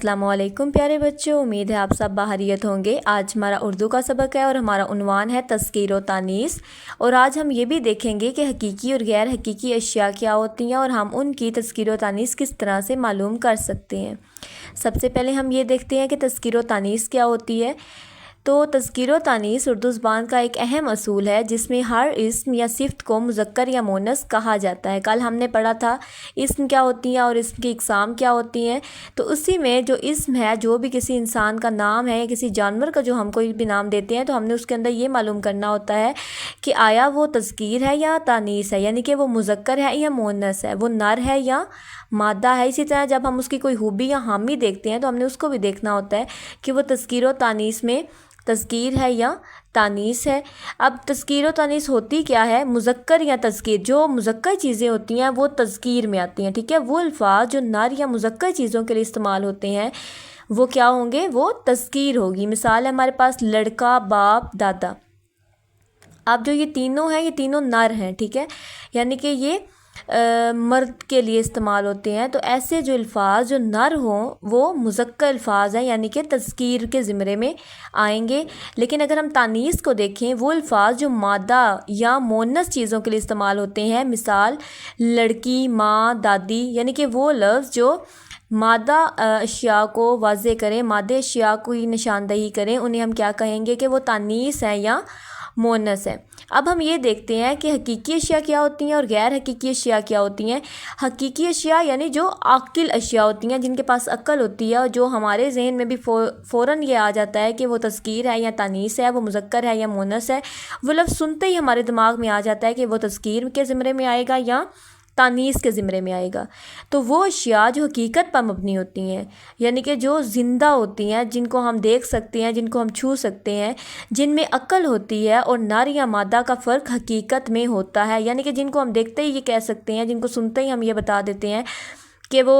अस्सलाम वालेकुम प्यारे बच्चों, उम्मीद है आप सब बाहरियत होंगे। आज हमारा उर्दू का सबक है और हमारा उन्वान है तज़कीर व तानीस। और आज हम ये भी देखेंगे कि हकीकी और गैर हकीकी अशिया क्या होती हैं और हम उनकी तज़कीर व तानीस किस तरह से मालूम कर सकते हैं। सबसे पहले हम ये देखते हैं कि तज़कीर व तानीस क्या होती है। तो तज़कीर व तानीस उर्दू ज़बान का एक अहम असूल है जिसमें हर इस्म या सिफ़त को मुज़क्कर या मोनस कहा जाता है। कल हमने पढ़ा था इस्म क्या होती हैं और इस्म की इक़साम क्या होती हैं। तो उसी में जो इस्म है, जो भी किसी इंसान का नाम है या किसी जानवर का जो हम कोई भी नाम देते हैं, तो हमने उसके अंदर ये मालूम करना होता है कि आया वो तज़कीर है या तानीस है, यानी कि वो मुज़क्कर है या मोनस है, वो नर है या मादा है। इसी तरह जब हम उसकी कोई खूबी या हामी देखते हैं तो हमने उसको भी देखना होता है कि वो तज़कीर व तानीस में तज़कीर है या तानीस है। अब तज़कीर व तानीस होती क्या है? मुज़क्कर या तज़कीर, जो मुज़क्कर चीज़ें होती हैं वो तज़कीर में आती हैं, ठीक है। वो अल्फाज जो नर या मुज़क्कर चीज़ों के लिए इस्तेमाल होते हैं वो क्या होंगे? वो तज़कीर होगी। मिसाल है हमारे पास लड़का, बाप, दादा। अब जो ये तीनों हैं, ये तीनों नर हैं, ठीक है, यानी कि ये मर्द के लिए इस्तेमाल होते हैं। तो ऐसे जो अल्फाज जो नर हों वो मुज़क्कर अल्फाज हैं, यानी कि तज़कीर के ज़िम्रे में आएंगे। लेकिन अगर हम तानीस को देखें, वो अल्फाज जो मादा या मोनस चीज़ों के लिए इस्तेमाल होते हैं, मिसाल लड़की, माँ, दादी, यानी कि वो लफ्ज़ जो मादा अशिया को वाज़े करें, मादे अशिया को ही निशानदही करें, उन्हें हम क्या कहेंगे कि वो तानीस हैं या मोनस है। अब हम ये देखते हैं कि हकीकी अशिया क्या होती हैं और गैर हकीकी अशिया क्या होती हैं। हकीकी अशिया यानी जो आकिल अशिया होती हैं, जिनके पास अक्ल होती है और जो हमारे जहन में भी फ़ौरन ये आ जाता है कि वो तज़कीर है या तानीस है, वो मुज़क्कर है या मोनस है। वो लफ्ज़ सुनते ही हमारे दिमाग में आ जाता है कि वो तज़कीर के ज़िम्रे में आएगा या तानीस के ज़िम्रे में आएगा। तो वो अशिया जो हकीकत पर मबनी होती हैं, यानी कि जो ज़िंदा होती हैं, जिनको हम देख सकते हैं, जिनको हम छू सकते हैं, जिनमें अक्ल होती है और नर या मादा का फ़र्क हकीकत में होता है, यानी कि जिनको हम देखते ही ये कह सकते हैं, जिनको सुनते ही हम ये बता देते हैं कि वो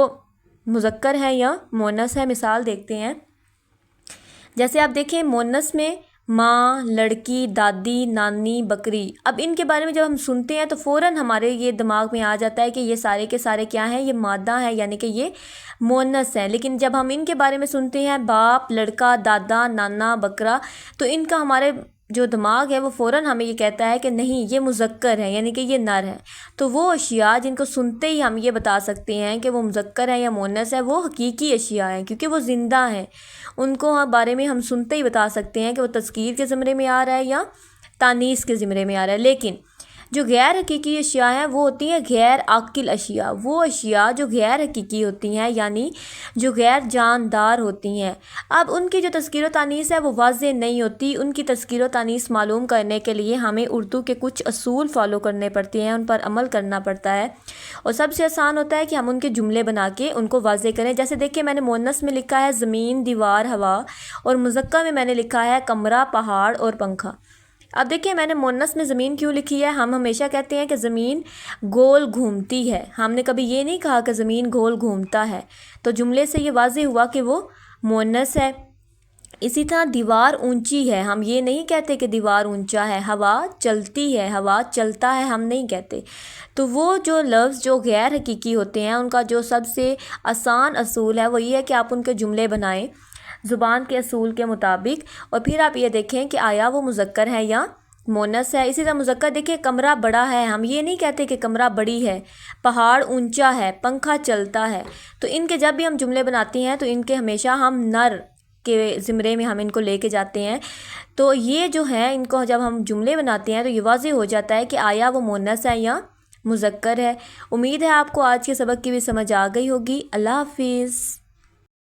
मुज़क्कर है या मोनस है। मिसाल देखते हैं, जैसे आप देखें मोनस में माँ, लड़की, दादी, नानी, बकरी। अब इनके बारे में जब हम सुनते हैं तो फ़ौरन हमारे ये दिमाग में आ जाता है कि ये सारे के सारे क्या हैं? ये मादा हैं, यानी कि ये मोनस हैं। लेकिन जब हम इनके बारे में सुनते हैं बाप, लड़का, दादा, नाना, बकरा, तो इनका हमारे जो दिमाग है वो फ़ौरन हमें ये कहता है कि नहीं, ये मुज़क्कर है, यानी कि ये नर है। तो वो अशिया जिनको सुनते ही हम ये बता सकते हैं कि वो मुज़क्कर है या मोनस है, वो हकीकी अशिया हैं, क्योंकि वो ज़िंदा हैं। उनको बारे में हम सुनते ही बता सकते हैं कि वो तज़कीर के ज़िम्रे में आ रहा है या तानीस के ज़िम्रे में आ रहा है। लेकिन जो गैर हकीकी अशिया हैं वो होती हैं गैर आकिल अशिया। वो अशिया जो गैर हकीकी होती हैं, यानी जो गैर जानदार होती हैं। अब उनकी जो तज़कीर व तानीस है वो वाज़ेह नहीं होती। उनकी तज़कीर व तानीस मालूम करने के लिए हमें उर्दू के कुछ असूल फ़ॉलो करने पड़ते हैं, उन पर अमल करना पड़ता है। और सबसे आसान होता है कि हम उनके जुमले बना के उनको वाज़ेह करें। जैसे देखिए, मैंने मोनस में लिखा है ज़मीन, दीवार, हवा, और मुज़क्कर में मैंने लिखा है कमरा, पहाड़ और पंखा। अब देखिए, मैंने मोनस में ज़मीन क्यों लिखी है? हम हमेशा कहते हैं कि ज़मीन गोल घूमती है, हमने कभी ये नहीं कहा कि ज़मीन गोल घूमता है। तो जुमले से ये वाज़ेह हुआ कि वो मोनस है। इसी तरह दीवार ऊंची है, हम ये नहीं कहते कि दीवार ऊंचा है। हवा चलती है, हवा चलता है, हम नहीं कहते। तो वो जो लफ्ज़ जो गैर हकीकी होते हैं, उनका जो सबसे आसान असूल है वो ये है कि आप उनके जुमले बनाएं ज़ुबान के असूल के मुताबिक, और फिर आप ये देखें कि आया वो मुज़क्कर है या मोनस है। इसी तरह मुज़क्कर देखिए, कमरा बड़ा है, हम ये नहीं कहते कि कमरा बड़ी है। पहाड़ ऊंचा है, पंखा चलता है। तो इनके जब भी हम जुमले बनाते हैं तो इनके हमेशा हम नर के ज़िम्रे में हम इनको लेके जाते हैं। तो ये जो है, इनको जब हम जुमले बनाते हैं तो ये वाज़ेह हो जाता है कि आया वो मोनस है या मुज़क्कर है। उम्मीद है आपको आज के सबक की भी समझ आ गई होगी। अल्लाह हाफिज़।